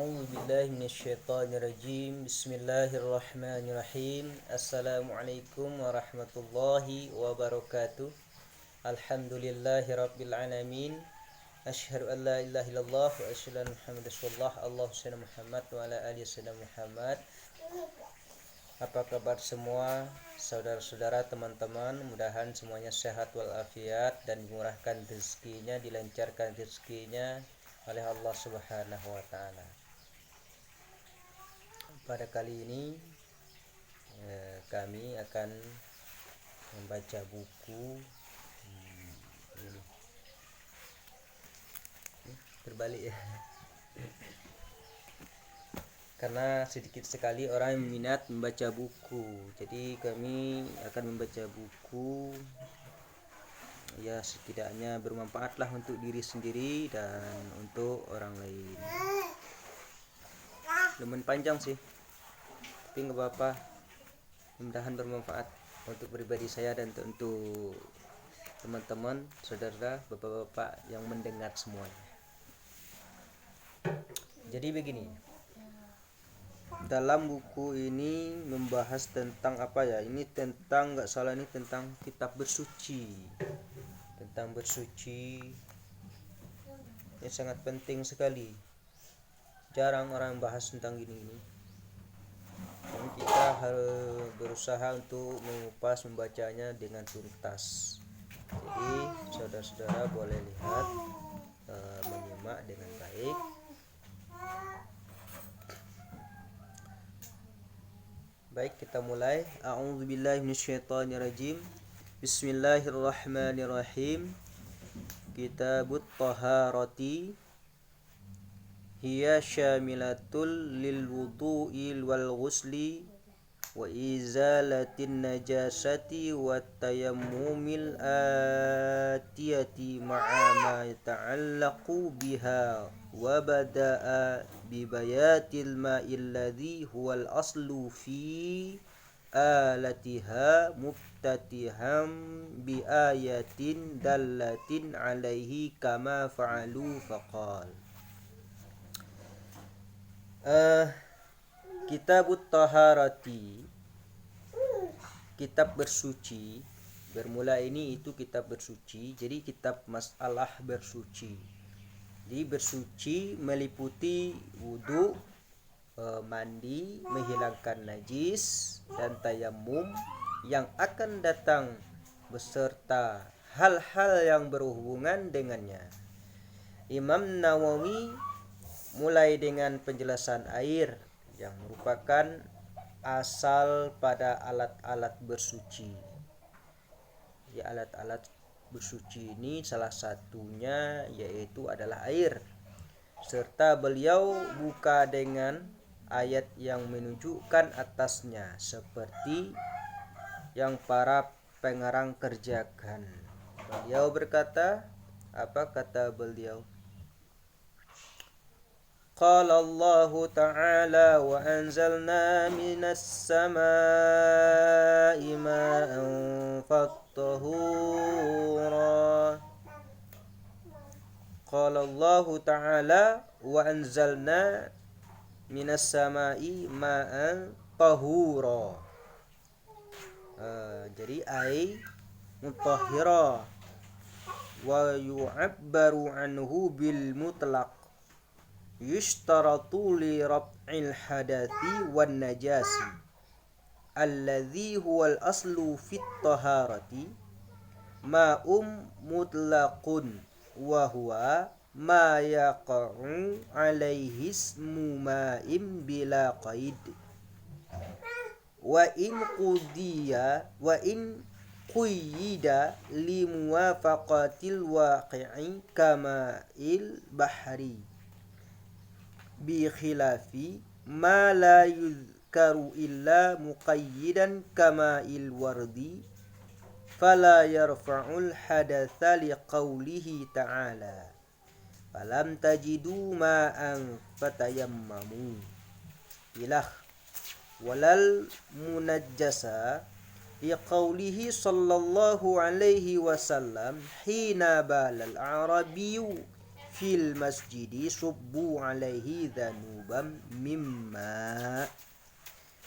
A'udzu billahi minasyaitonir rajim. Bismillahirrahmanirrahim. Assalamualaikum warahmatullahi wabarakatuh. Alhamdulillahirabbil alamin. Asyhadu an la ilaha illallah wa asyhadu anna Muhammadar rasulullah. Allahumma shalli Muhammad wa ala ali sayyidina Muhammad. Apa kabar semua saudara-saudara, teman-teman? Mudahan semuanya sehat walafiat dan dimurahkan rezekinya, dilancarkan rezekinya oleh Allah Subhanahu wa taala. Pada kali ini kami akan membaca buku ini. Terbalik ya. Karena sedikit sekali orang yang minat membaca buku. Jadi kami akan membaca buku ya setidaknya bermanfaatlah untuk diri sendiri dan untuk orang lain. Lumayan panjang sih, tapi nggak apa-apa, mudah-mudahan bermanfaat untuk pribadi saya dan untuk teman-teman, saudara, bapak-bapak yang mendengar semuanya. Jadi begini, dalam buku ini membahas tentang apa ya, ini tentang nggak salah ini tentang kitab bersuci. Tentang bersuci ini sangat penting sekali, jarang orang bahas tentang gini. Dan kita harus berusaha untuk mengupas membacanya dengan tuntas. Jadi saudara-saudara boleh lihat, menyimak dengan baik. Baik, kita mulai. A'udzubillahi minasyaitonirrajim. Bismillahirrahmanirrahim. Kitabut Taharati hiya syamilatul lil wudu'i wal ghusli wa izalatin najasati wat tayammumil atiyati ma'a ma yata'allaqu biha wa bada'a bi bayatil ma'il ladzi huwal aslu fi alatiha mubtatiham bi ayatin dallatin alaihi kama fa'alu faqal. Kitabut Taharati, kitab bersuci. Bermula ini itu kitab bersuci, jadi kitab masalah bersuci. Jadi bersuci meliputi wudu, mandi, menghilangkan najis, dan tayammum yang akan datang beserta hal-hal yang berhubungan dengannya. Imam Nawawi mulai dengan penjelasan air yang merupakan asal pada alat-alat bersuci. Ya, alat-alat bersuci ini salah satunya yaitu adalah air. Serta beliau buka dengan ayat yang menunjukkan atasnya seperti yang para pengarang kerjakan. Beliau berkata, apa kata beliau? Qala Allah Ta'ala wa anzalna minas samaa'i ma'an fattahura. Qala Allah Ta'ala wa anzalna minas samaa'i ma'an tahura. Jadi ai mutahhira wa yu'abbaru anhu bil mutlaq yushtaratu li raf'il hadathi wan najasi alladhi huwal aslu fit taharati ma'um mutlaqun wa huwa ma yaqa'u alaihi ismu ma'im bila qaid wa in quyida li muwafaqatil waqi'i kama il bahri bi khilafi ma la yuzkaru illa muqayyidan kama il wardi fala yarfa'ul hadatha li qawlihi ta'ala falam tajidu ma'an fatayammamu ilah walal munajjasa li qawlihi sallallahu alaihi wasallam hina balal arabiyyu fil masjidi subbu alaihi dhanuban mimma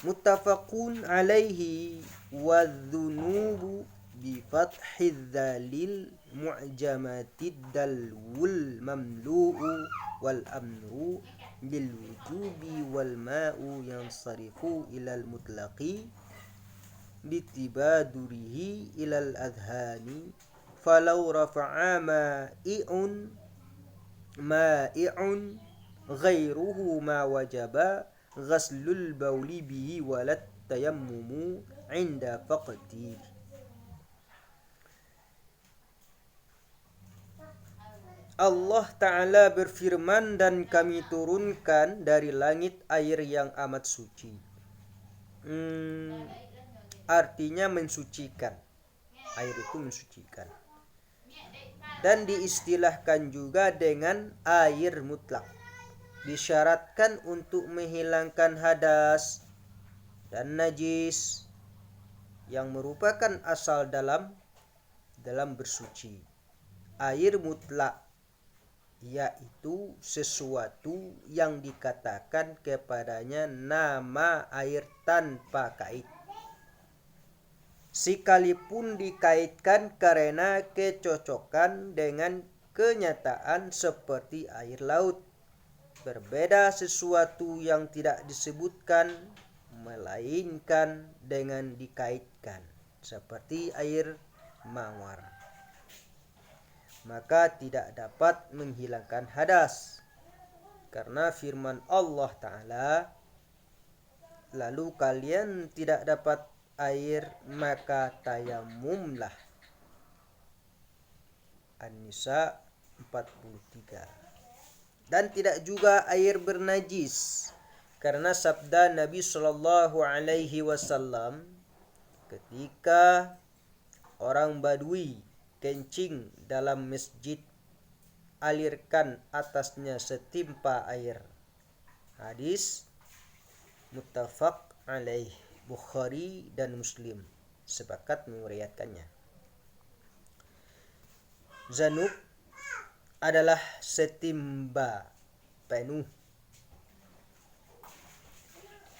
muttafaqun alaihi wa dhunubu bi fathidz dzalil mu'jamatid dalwul mamlu'u wal amru lil wujubi wal ma'u yansarifu ilal mutlaqi bitibadurihi ilal adhani falau rafa'a ma'i'un ghairuhu ma wajaba ghaslul bauli bihi walat tayammumu inda faqdi. Allah Ta'ala berfirman, dan kami turunkan dari langit air yang amat suci. Artinya mensucikan. Air itu mensucikan. Dan diistilahkan juga dengan air mutlak. Disyaratkan untuk menghilangkan hadas dan najis yang merupakan asal dalam bersuci. Air mutlak yaitu sesuatu yang dikatakan kepadanya nama air tanpa kait, sekalipun dikaitkan karena kecocokan dengan kenyataan seperti air laut. Berbeda sesuatu yang tidak disebutkan melainkan dengan dikaitkan seperti air mawar, maka tidak dapat menghilangkan hadas. Karena firman Allah Ta'ala, lalu kalian tidak dapat air maka tayamumlah. An-Nisa 43. Dan tidak juga air bernajis, karena sabda Nabi Shallallahu Alaihi Wasallam ketika orang Badui kencing dalam masjid, alirkan atasnya setimpa air. Hadis muttafaq alaih, Bukhari dan Muslim sepakat meriwayatkannya. Zanub adalah setimba penuh.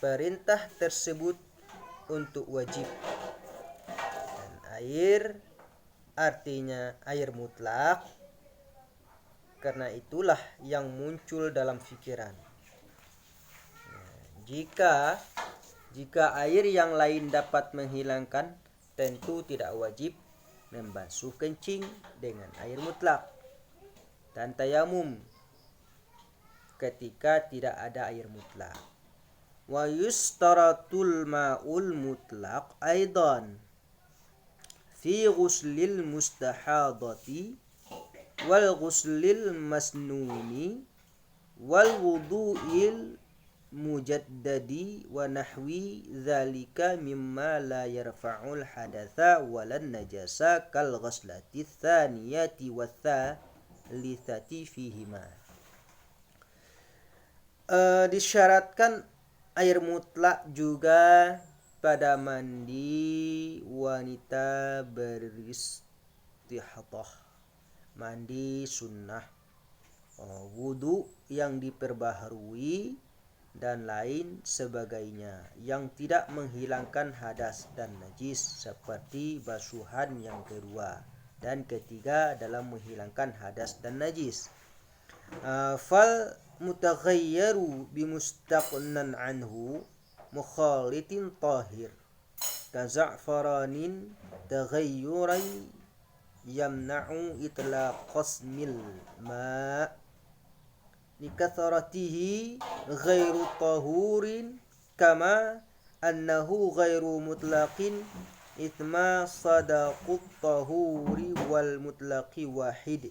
Perintah tersebut untuk wajib. Dan air artinya air mutlak, karena itulah yang muncul dalam pikiran. Jika air yang lain dapat menghilangkan, tentu tidak wajib membasuh kencing dengan air mutlak dan tayamum ketika tidak ada air mutlak. Wa yustaratul ma'ul mutlaq aidan fi ghuslil mustahadati wal ghuslil masnuni wal wudu'il mujaddadi wa nahwi dzalika mimma la yarfa'ul hadatsa walan najasa kal ghuslati tsaniyati wa tsalitsati fihima. Disyaratkan air mutlak juga pada mandi wanita beristihadah, mandi sunnah, wudu yang diperbaharui dan lain sebagainya yang tidak menghilangkan hadas dan najis, seperti basuhan yang kedua dan ketiga dalam menghilangkan hadas dan najis. Fal mutaghayyaru bimustaqnan anhu mukhalitin tahir kaza'faranin taghayyuran yamna'u itlaqasmil ma' likathratihi ghairu tahurin kama annahu ghairu mutlaqin ithma sadaqut tahuri wal mutlaqi wahid.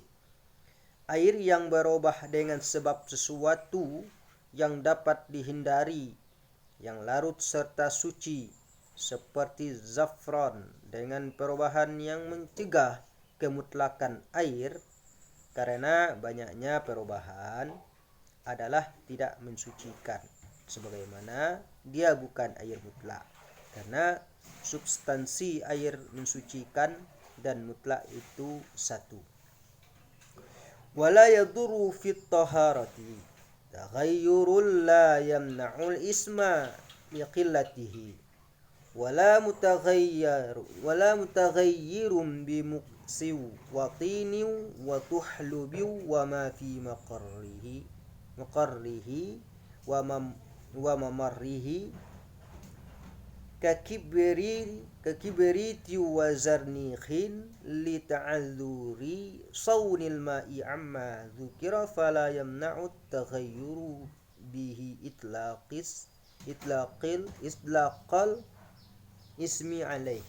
Air yang berubah dengan sebab sesuatu yang dapat dihindari, yang larut serta suci, seperti zafran dengan perubahan yang mencegah kemutlakan air, karena banyaknya perubahan adalah tidak mensucikan, sebagaimana dia bukan air mutlak, karena substansi air mensucikan dan mutlak itu satu. wala yadurru fit taharati taghayyurul la yamna'ul isma liqillatihi wala mutaghayyirum bimuqsiw wa tiniw wa tuhlubiw wa ma fi maqarrihi wa mamarrihi kakibiriti wa zarnikhin li ta'adzuri sawnil ma'i amma dzukira fala yamna'u taghayyuru bihi itlaqal ismi alaih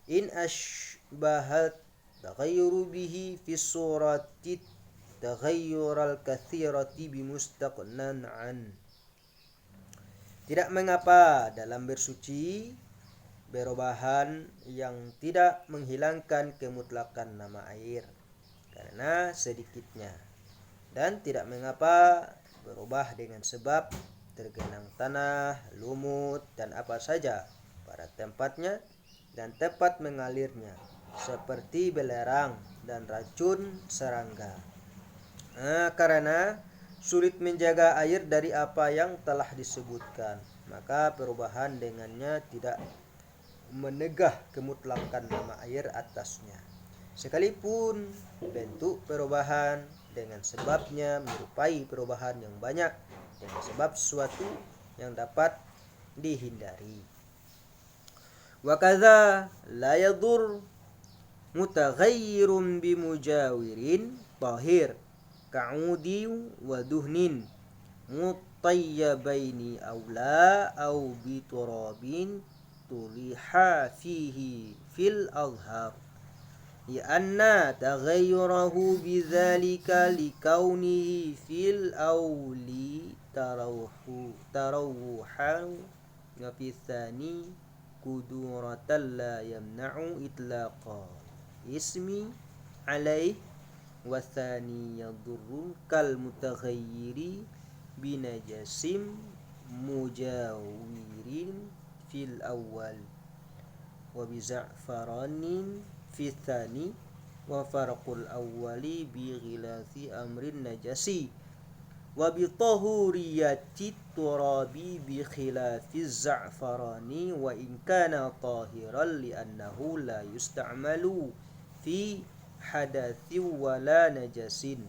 in ashbahat taghayyuru bihi fi surati taghayyural kathirati bimustaqnan an. Tidak mengapa dalam bersuci perubahan yang tidak menghilangkan kemutlakan nama air karena sedikitnya, dan tidak mengapa berubah dengan sebab tergenang tanah, lumut, dan apa saja pada tempatnya dan tempat mengalirnya seperti belerang dan racun serangga. Karena sulit menjaga air dari apa yang telah disebutkan, maka perubahan dengannya tidak menegah kemutlakan nama air atasnya, sekalipun bentuk perubahan dengan sebabnya menyerupai perubahan yang banyak dengan sebab sesuatu yang dapat dihindari. Wa kadza la yadur mutaghayyirun bimujawirin tahir ka'udi wa duhnin mutayyabaini aula au biturabin tuliha fihi fil azhar lianna taghayyurahu bidzalika likaunihi fil auli tarawuhan wa fi tsani kuduratan la yamna'u itlaqa ismi alaih wasani yadurru kal mutaghayyiri binajasim mujawirin fil awal wa biza'faranin fi tsani wa farqul awwali bi ghilathi amrin najasi wa bi tahuriyati turabi bi khilafi za'farani wa in kana tahiran li annahu la yusta'malu fi hadathi wala najasin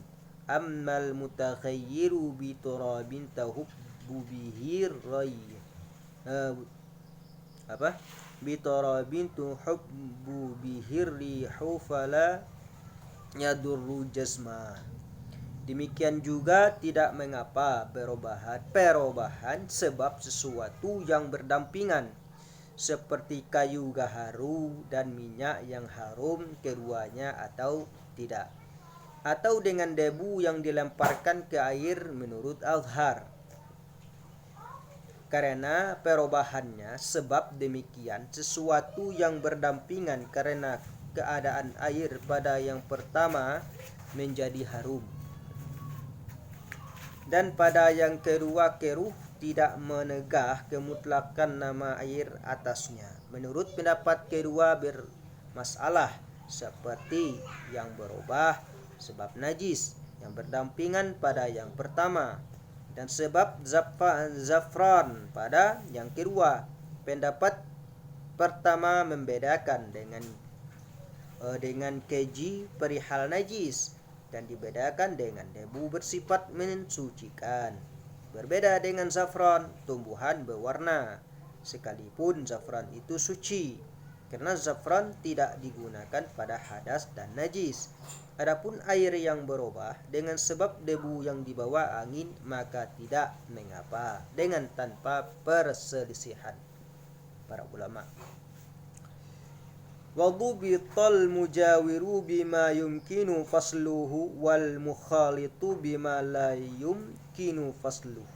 ammal mutaghayyiru bi turabin tahubbu bihi bi turabin tuhubbu bihi rihu fala yadurru jazma. Demikian juga tidak mengapa perubahan sebab sesuatu yang berdampingan seperti kayu gaharu dan minyak yang harum keduanya atau tidak, atau dengan debu yang dilemparkan ke air menurut Azhar. Karena perubahannya sebab demikian sesuatu yang berdampingan karena keadaan air pada yang pertama menjadi harum dan pada yang kedua keruh tidak menegah kemutlakan nama air atasnya. Menurut pendapat kedua bermasalah seperti yang berubah sebab najis yang berdampingan pada yang pertama dan sebab zafran pada yang kedua. Pendapat pertama membedakan dengan keji perihal najis dan dibedakan dengan debu bersifat mensucikan. Berbeda dengan zafran, tumbuhan berwarna, sekalipun zafran itu suci, karena zafran tidak digunakan pada hadas dan najis. Adapun air yang berubah dengan sebab debu yang dibawa angin, maka tidak mengapa dengan tanpa perselisihan para ulama. Wadubital mujawiru bima yumkinu fasluhu wal mukhalitu bima la yumkinu fasluhu.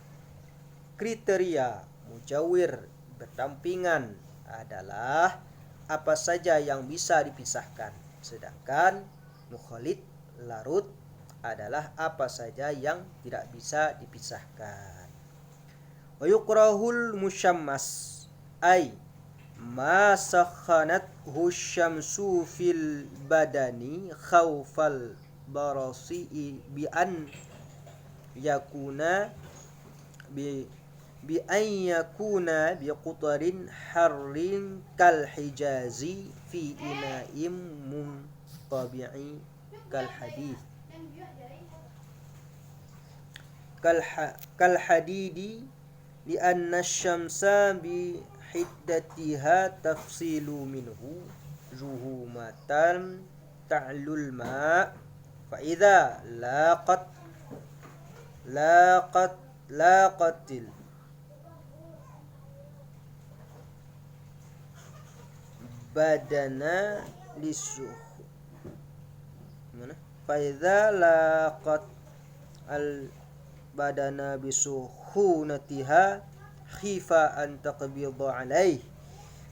Kriteria mujawir berdampingan adalah apa saja yang bisa dipisahkan, sedangkan mukhalid larut adalah apa saja yang tidak bisa dipisahkan. Wa yukrahul musyammas ay ma sakhanat husyamsu fil badani khawfal barasi bi an yakuna bi an yakuna bi qutarin harrin kal hijazi fi ina'im muntabi'i kal hadith kal hadidi li anna syamsa bi hiddatiha tafsilu minhu zuhumatan ta'lul ma fa idza laqatil badana lisuh mana fa idza laqat al badana bisuhunatiha khifa an taqbidha alaih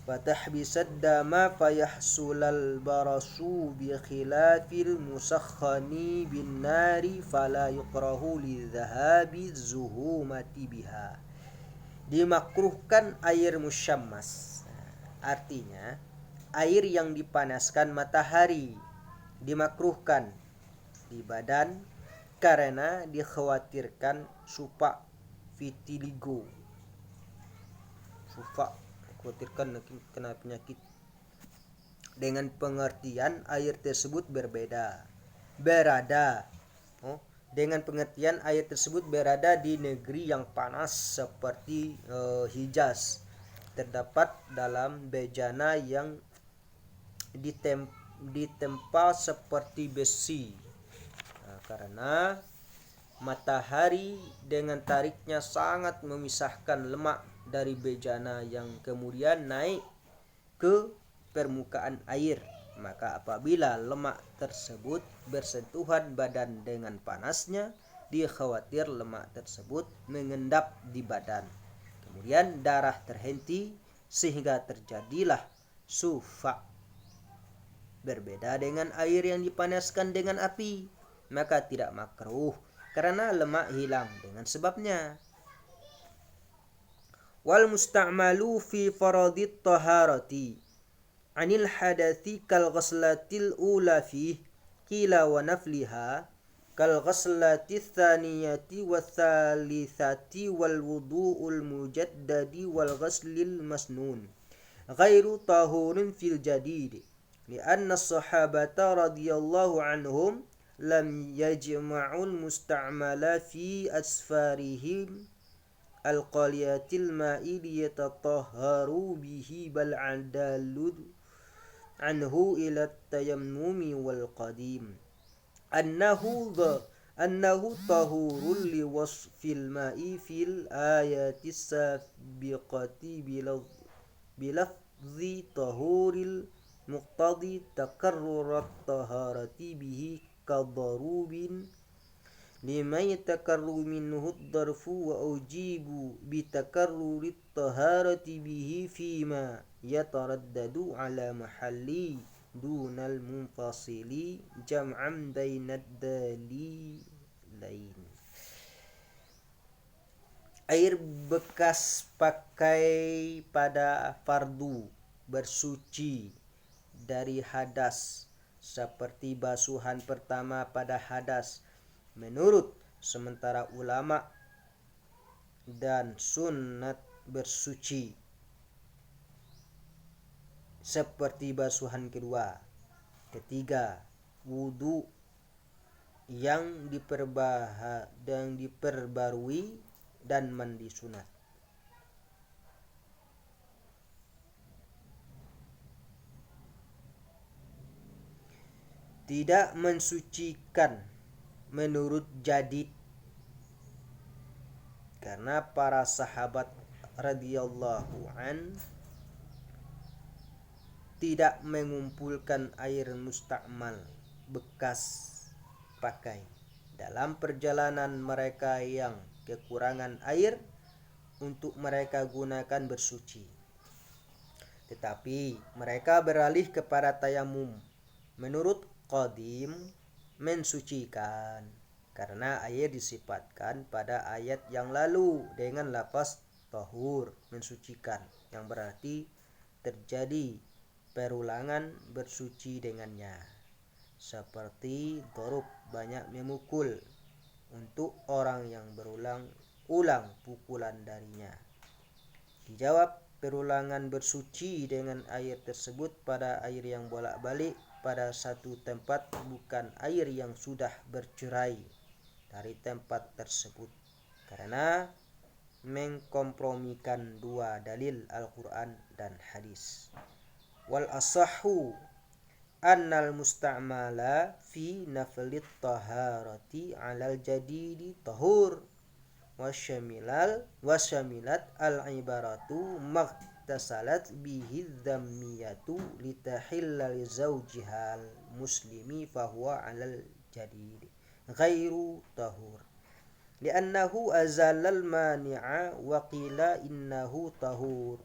fatahbisad dama fayahsulal barasu bi khilafil musakhani bin nari fala yukrahu li dhahabi zuhumati biha. Dimakruhkan air musyammas, artinya air yang dipanaskan matahari dimakruhkan di badan karena dikhawatirkan supa vitiligo, khawatirkan kena penyakit. Dengan pengertian air tersebut berada dengan pengertian air tersebut berada di negeri yang panas seperti Hijaz, terdapat dalam bejana yang ditempa seperti besi. Karena matahari dengan tariknya sangat memisahkan lemak dari bejana yang kemudian naik ke permukaan air, maka apabila lemak tersebut bersentuhan badan dengan panasnya, dia khawatir lemak tersebut mengendap di badan, kemudian darah terhenti sehingga terjadilah sufa. Berbeda dengan air yang dipanaskan dengan api, maka tidak makruh karena lemak hilang dengan sebabnya. Wal musta'malu fi faradit taharati anil hadathi kal ghaslatil ula fi qila wa nafliha kal ghaslati tsaniyati wa thalithati wal wudu'ul mujaddadi wal ghaslil masnun ghairu tahurin fil jadid lianna as-sahabata radhiyallahu anhum lam yajma'ul musta'mala fi asfarihim al-qaliyatil ma'i liyatatahharu bihi bal adalud anhu ila tayammumi wal qadim annahu tahurul li wasfil ma'i fil ayati sabiqati bilafzi tahuril muqtadi takarrurat taharati bihi kadarubin lima yatakarru minhu ad-darfu wa ujibu bitakarrurit taharati bihi fima yataraddadu ala mahalli dunal munfasili jam'an bainad dalilain. Air bekas pakai pada fardu bersuci dari hadas seperti basuhan pertama pada hadas menurut sementara ulama dan sunat bersuci seperti basuhan kedua, ketiga, wudu yang diperbarui dan mandi sunat. Tidak mensucikan menurut jadid karena para sahabat radhiyallahu an tidak mengumpulkan air musta'mal bekas pakai dalam perjalanan mereka yang kekurangan air untuk mereka gunakan bersuci, tetapi mereka beralih kepada tayamum menurut qadim mensucikan karena air disifatkan pada ayat yang lalu dengan lafaz tahur mensucikan yang berarti terjadi perulangan bersuci dengannya. seperti dorub, banyak memukul, untuk orang yang berulang-ulang pukulan darinya. Dijawab, perulangan bersuci dengan air tersebut pada air yang bolak-balik pada satu tempat bukan air yang sudah bercerai dari tempat tersebut, karena mengkompromikan dua dalil Al-Quran dan hadis. Wal asahhu annal musta'mala fi naflit taharati alal jadidi tahur wasyamilat al-ibaratu magtasalat bihi dhammiyatu litahilla li zawjihal muslimi fahuwa alal jadidi ghairu tahur li'annahu azalal mani'a wa qila innahu tahur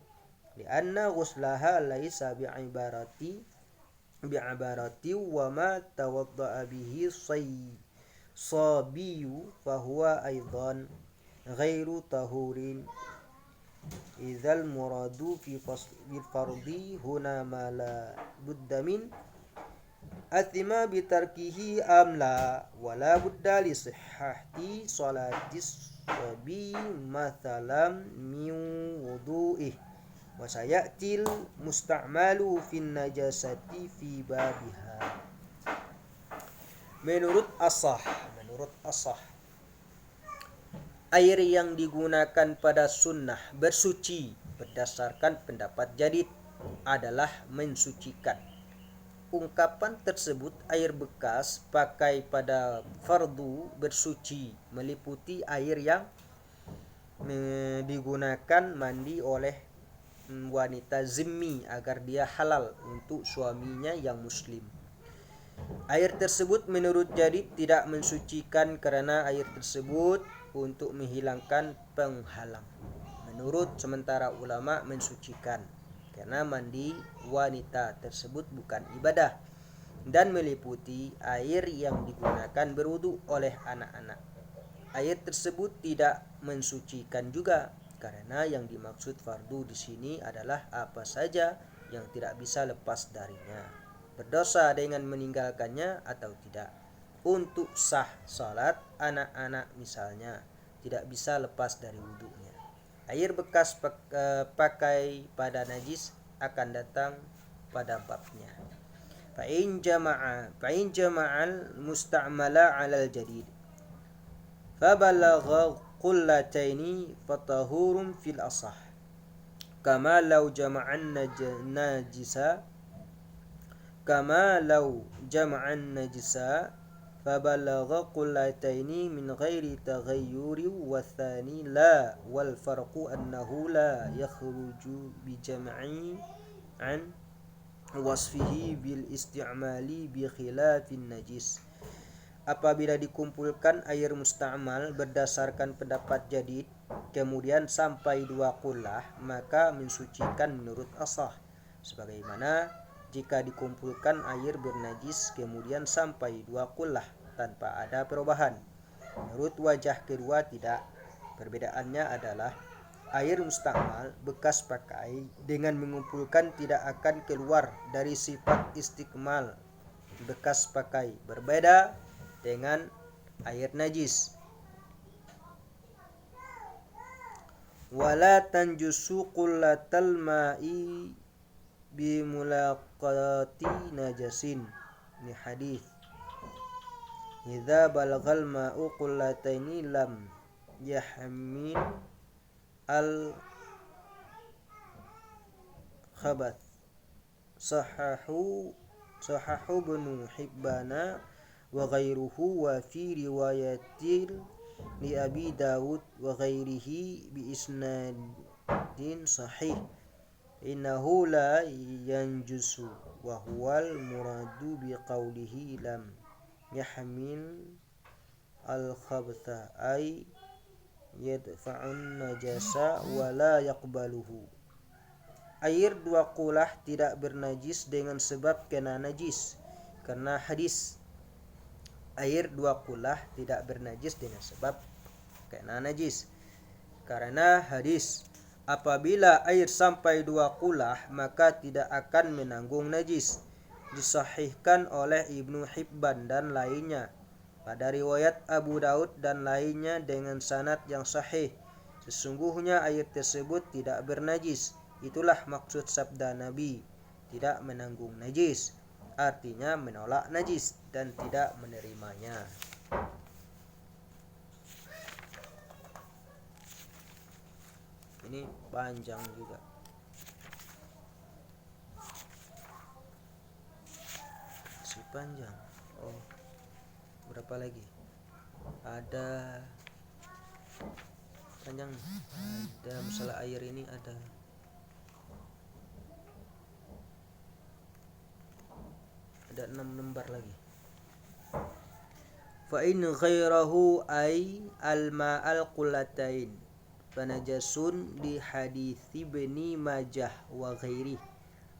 li'anna ghuslaha laysa bi'ibarati wa ma tawadda'a bihi sabiyu fahuwa aidan ghairu tahurin idzal muradu fi fardi huna ma la budda min athima bitarkihi amla wala budda li sihhati salatis sabi mathalam min wudu'ih wa sayatil musta'malu fin najasati fi babiha. Menurut asah, air yang digunakan pada sunnah bersuci berdasarkan pendapat jadid adalah mensucikan. Ungkapan tersebut air bekas pakai pada fardu bersuci meliputi air yang digunakan mandi oleh wanita zimmi agar dia halal untuk suaminya yang muslim. Air tersebut menurut jadid tidak mensucikan karena air tersebut untuk menghilangkan penghalang. Menurut sementara ulama mensucikan karena mandi wanita tersebut bukan ibadah dan meliputi air yang digunakan berwudu oleh anak-anak. Air tersebut tidak mensucikan juga karena yang dimaksud fardu di sini adalah apa saja yang tidak bisa lepas darinya, berdosa dengan meninggalkannya atau tidak. Untuk sah salat anak-anak misalnya tidak bisa lepas dari wudunya. Air bekas pakai pada najis akan datang pada babnya. Fa'in jama'al musta'mala 'alal jadid fabalagha qullataini fatahurun fil asah kama law jama'an najisa fabalagha qullataini min ghairi taghayyuri wathani la wal farqu annahu la yakhruju bi jam'i an wasfihi bil isti'mali bi khilafin najis. Apabila dikumpulkan air musta'mal berdasarkan pendapat jadid kemudian sampai 2 qullah maka mensucikan menurut asah, sebagaimana jika dikumpulkan air bernajis kemudian sampai 2 qullah tanpa ada perubahan. Menurut wajah kedua tidak. Perbedaannya adalah air musta'mal bekas pakai dengan mengumpulkan tidak akan keluar dari sifat istikmal bekas pakai, berbeda dengan air najis. Wala tanjusu qullatal ma'i bimulaqati najasin. Ini hadis. Idza balagal ma'u qullataini lam yahmil al khabath. Sahahu Ibnu Hibbana wa ghairuhu wa fi riwayatil li Abi Dawud wa ghairihi bi isnadin sahih innahu la yanjusu wa huwal muradu bi qawlihi lam yahmil al khabtha ay yadfa'un najasa wa la yaqbaluhu. Air 2 qullah tidak bernajis dengan sebab kena najis karena hadis. Air 2 qullah tidak bernajis dengan sebab kena najis karena hadis. Apabila air sampai 2 qullah maka tidak akan menanggung najis. disahihkan oleh Ibnu Hibban dan lainnya pada riwayat Abu Daud dan lainnya dengan sanad yang sahih. Sesungguhnya air tersebut tidak bernajis. Itulah maksud sabda Nabi, tidak menanggung najis. Artinya menolak najis dan tidak menerimanya. Ini panjang juga. Si panjang. Oh, berapa lagi? Ada panjang. Ada masalah air ini ada. Ada 6 lembar lagi. Fa in ghairahu ay al-ma'al qullatain fanajasun li hadits Ibni Majah wa ghairi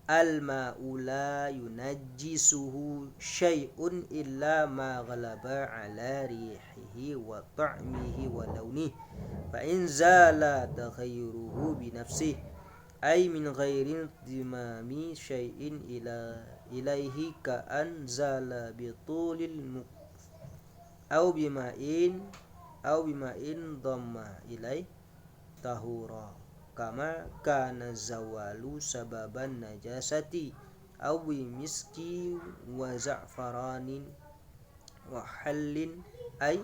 al-ma'u la yunajjisuhu syai'un illa ma ghalaba ala rihihi wa ta'mihi wa launihi fa in zala taghayyuruhu bi nafsihi ay min ghairi dimami syai'in ilaihi ka an zala bi tulil au bima'in dhamma ilai tahura kama kana zawalu sababan najasati au bimiski wa za'faranin wa hallin ay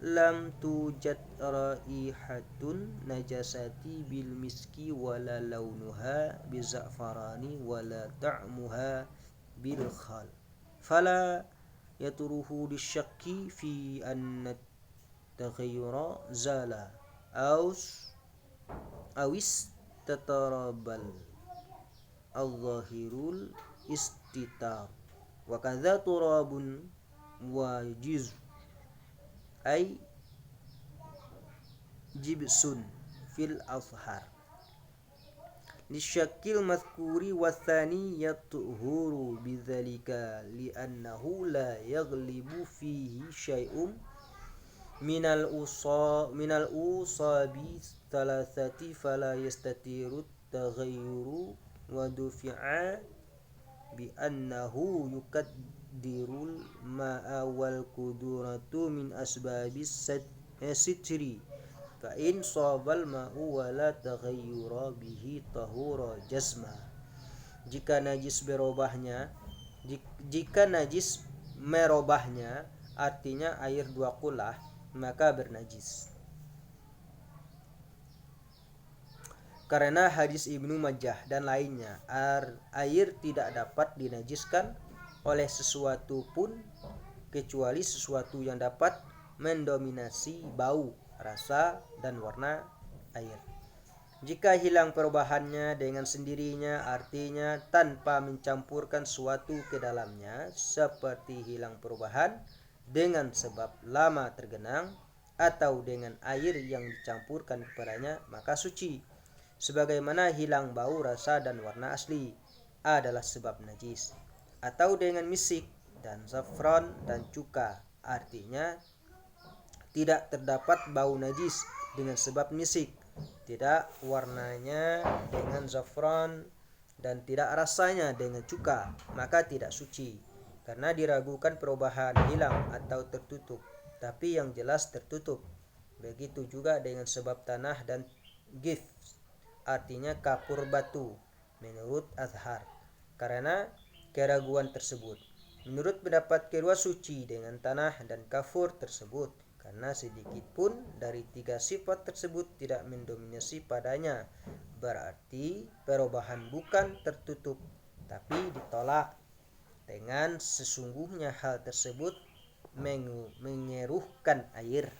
lam tujad raihatun najasati bil miski wala launuha bi za'farani wala ta'muha bil khal fala yaturuhu disyakki fi anna taghayyura zala awis tatarabal al-zahirul istitar wa kadza turabun wa jiz ay jibsun fil azhar lisyakil mazkuri wathani yatuhuru bidzalika li'annahu la yaghlibu fihi syai'um minal usabi thalathati fala yastatiru taghayyuru wa dufi'a bi annahu yukaddirul ma'a wal kuduratu min asbabis sitri fa in sabal ma'u wala taghayyura bihi tahura jazma. Jika najis merobahnya artinya air dua kulah maka bernajis. Karena hadis Ibnu Majah dan lainnya, air tidak dapat dinajiskan oleh sesuatu pun kecuali sesuatu yang dapat mendominasi bau, rasa, dan warna air. Jika hilang perubahannya dengan sendirinya, artinya tanpa mencampurkan suatu ke dalamnya, seperti hilang perubahan dengan sebab lama tergenang atau dengan air yang dicampurkan kepadanya, maka suci. Sebagaimana hilang bau, rasa, dan warna asli adalah sebab najis. Atau dengan misik dan zafran dan cuka, artinya tidak terdapat bau najis dengan sebab misik, tidak warnanya dengan zafran, dan tidak rasanya dengan cuka, maka tidak suci, karena diragukan perubahan hilang atau tertutup, tapi yang jelas tertutup. Begitu juga dengan sebab tanah dan gif, artinya kapur batu, menurut Azhar, karena keraguan tersebut. Menurut pendapat kedua suci dengan tanah dan kafur tersebut, karena sedikit pun dari tiga sifat tersebut tidak mendominasi padanya. Berarti perubahan bukan tertutup, tapi ditolak. Dengan sesungguhnya hal tersebut mengeruhkan air.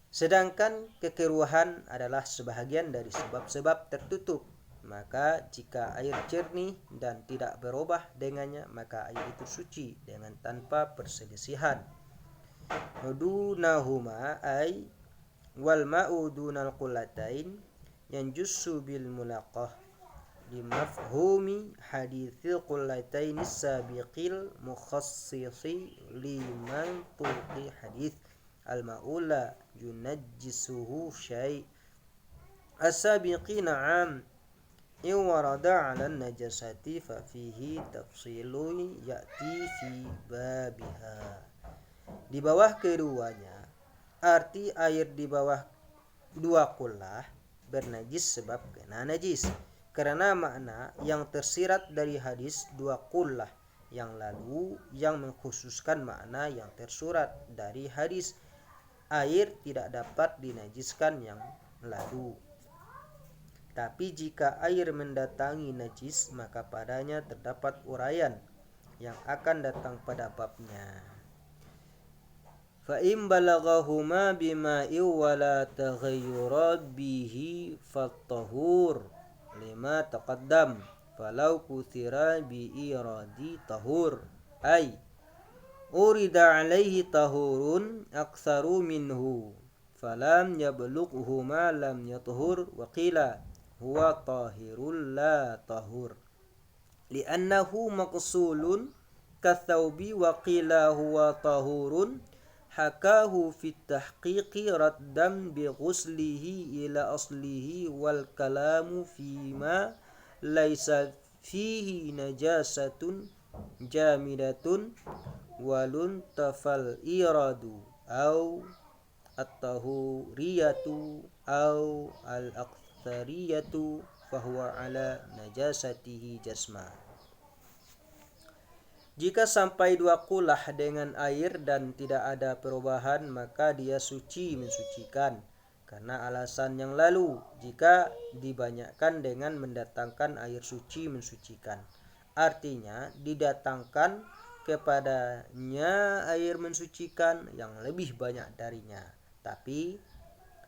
Sedangkan kekeruhan adalah sebahagian dari sebab-sebab tertutup. Maka jika air jernih dan tidak berubah dengannya, maka air itu suci dengan tanpa perselisihan. Dunahuma ay wal ma'u dunal qullatain yanjussu bil mulaqah limafhumi hadithil qullatain sabiqil mukhassisi liman tuqi hadith al-ma'ula yunajjisuhu syai' as-sabiqi na'am iwarada 'ala najasati fa fihi tafsilu ya'ti fi babiha. Di bawah keduanya, arti air di bawah dua kullah bernajis sebab kena najis. Karena makna yang tersirat dari hadis dua kullah yang lalu yang mengkhususkan makna yang tersurat dari hadis air tidak dapat dinajiskan yang lalu. Tapi jika air mendatangi najis, maka padanya terdapat uraian yang akan datang pada babnya. Fa in balaghahuma bima'i wa la taghayyura bihi fattahur lima taqaddam falau kuthira bi iradi tahur ay urida alaihi tahurun aktsaru minhu falam yablughuhuma lam yathur wa qila huwa tahirul la tahur li'annahu maqsulun kathawbi wa qila huwa tahurun hakahu fit tahqiqi raddam bi ghuslihi ila aslihi wal kalamu fima laisa fihi najasatun jamidatun walun tafal iradu au at-tahuriyatu au al-aktsariyatu fahuwa ala najasatihi jasma. Jika sampai dua kulah dengan air dan tidak ada perubahan, maka dia suci mensucikan karena alasan yang lalu. Jika dibanyakkan dengan mendatangkan air suci mensucikan, artinya didatangkan kepadanya air mensucikan yang lebih banyak darinya, tapi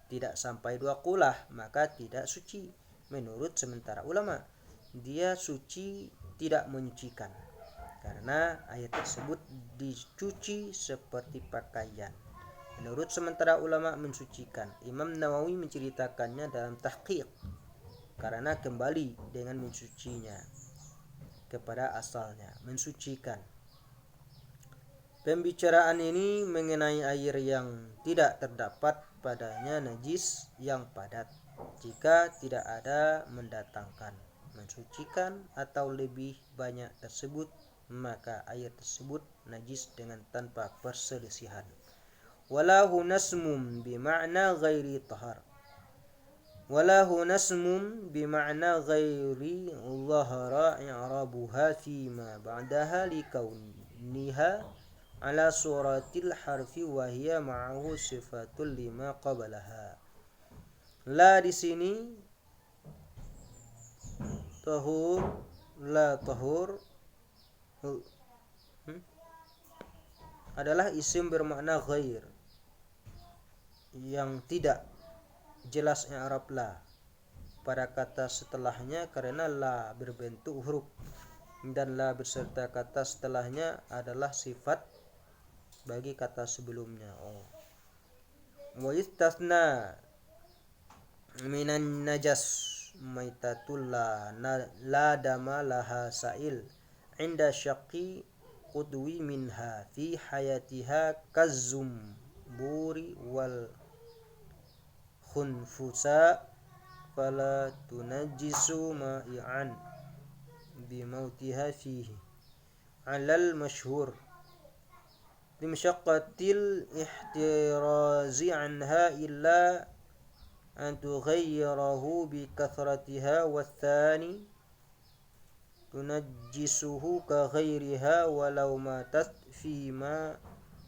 tidak sampai dua kulah, maka tidak suci. Menurut sementara ulama, dia suci tidak menyucikan karena air tersebut dicuci seperti pakaian. Menurut sementara ulama mensucikan. Imam Nawawi menceritakannya dalam tahqiq karena kembali dengan mensucinya kepada asalnya, mensucikan. Pembicaraan ini mengenai air yang tidak terdapat padanya najis yang padat jika tidak ada mendatangkan, mensucikan atau lebih banyak tersebut, maka air tersebut najis dengan tanpa perselisihan. Walahu nasmum bima'na ghairi tahar. Walahu nasmum bima'na ghairi dhahara i'rabuha fima ba'daha likauniha ala suratil harfi wa hiya ma'ahu sifatul lima qablaha. La di sini tahur, la tahur adalah isim bermakna ghair yang tidak jelas i'rab la pada kata setelahnya karena la berbentuk huruf dan la beserta kata setelahnya adalah sifat bagi kata sebelumnya. Wa istathna minan najas maitatul la dama laha sa'il inda syaqi qudwi minha fi hayatiha kazzum buri wal khunfusa fala tunajjisu ma'i'an bimautiha fihi alal masyhur limasyaqqatil ihtirazi anha illa an tughayyirahu bi kathratiha wathani tunajjisuhu ka ghairiha walau matat fima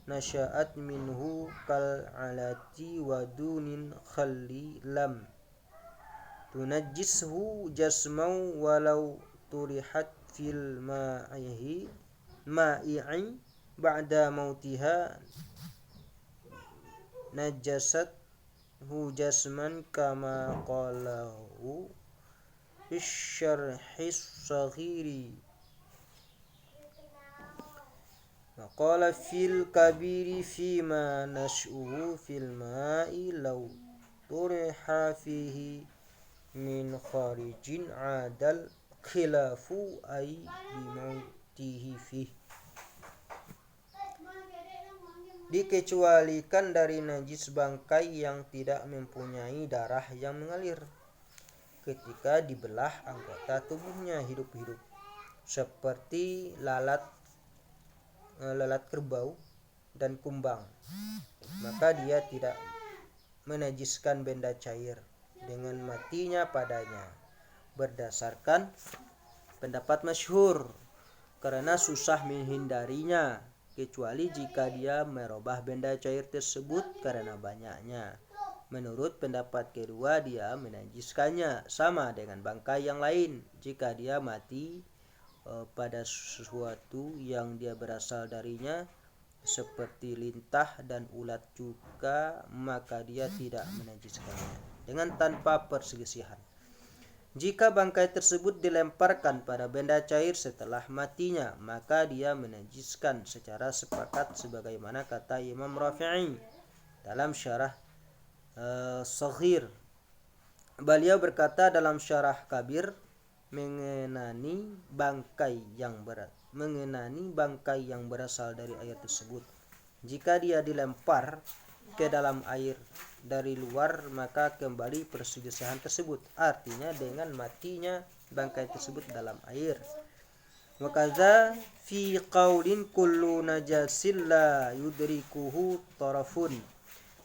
nasya'at minhu kal alati wa dunin khalli lam tunajjisuhu jasmau walau turihat fil ma'i'i ba'da mautiha najasat hu jasman kama qalahu bisyarhis saghiri wa qala fil kabiri fima nas'uhu fil ma'i law turiha fihi min kharijin adal khilafu ay bimautihi fihi. Dikecualikan dari najis bangkai yang tidak mempunyai darah yang mengalir ketika dibelah anggota tubuhnya hidup-hidup seperti lalat kerbau dan kumbang, maka dia tidak menajiskan benda cair dengan matinya padanya berdasarkan pendapat masyhur, karena susah menghindarinya kecuali jika dia merubah benda cair tersebut karena banyaknya. Menurut pendapat kedua, dia menajiskannya sama dengan bangkai yang lain. Jika dia mati pada sesuatu yang dia berasal darinya seperti lintah dan ulat cuka, maka dia tidak menajiskannya dengan tanpa perselisihan. Jika bangkai tersebut dilemparkan pada benda cair setelah matinya, maka dia menajiskan secara sepakat sebagaimana kata Imam Rafi'i dalam syarah Shaghir. Beliau berkata dalam syarah Kabir mengenani bangkai yang berasal dari air tersebut. Jika dia dilempar ke dalam air dari luar, maka kembali perselisihan tersebut, artinya dengan matinya bangkai tersebut dalam air. Wa kadza fi qaulin kullu najasin la yudrikuhu tarafun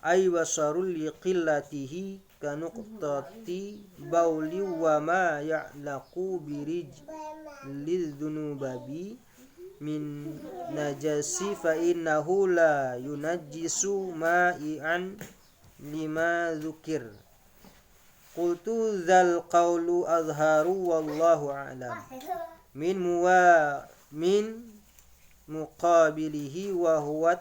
ay wasarul liqillatihi kanuqtati bauli wa ma ya'laqu birij lidzunubabi min najasi fa innahu la yunajjisu ma'ian lima dzukir. Qultu dzal qawlu azharu wallahu a'lam min muqabilihi wa huwa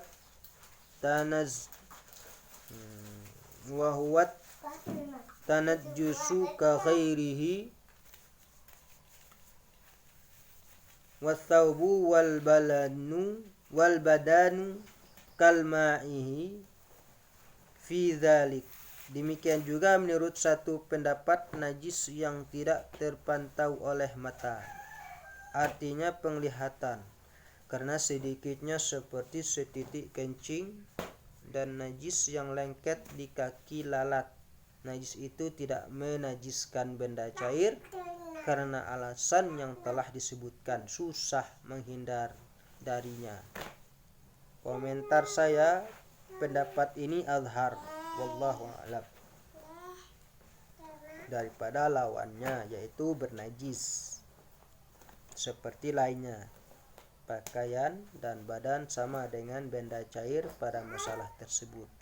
tanajjusu ka ghairihi wathawbu wal badanu kalma'ihi fi dzalik. Demikian juga menurut satu pendapat, najis yang tidak terpantau oleh mata, artinya penglihatan, karena sedikitnya seperti setitik kencing, dan najis yang lengket di kaki lalat. Najis itu tidak menajiskan benda cair karena alasan yang telah disebutkan, susah menghindar darinya. Komentar saya, pendapat ini azhar wallahu a'lam daripada lawannya, yaitu bernajis seperti lainnya. Pakaian dan badan sama dengan benda cair pada masalah tersebut.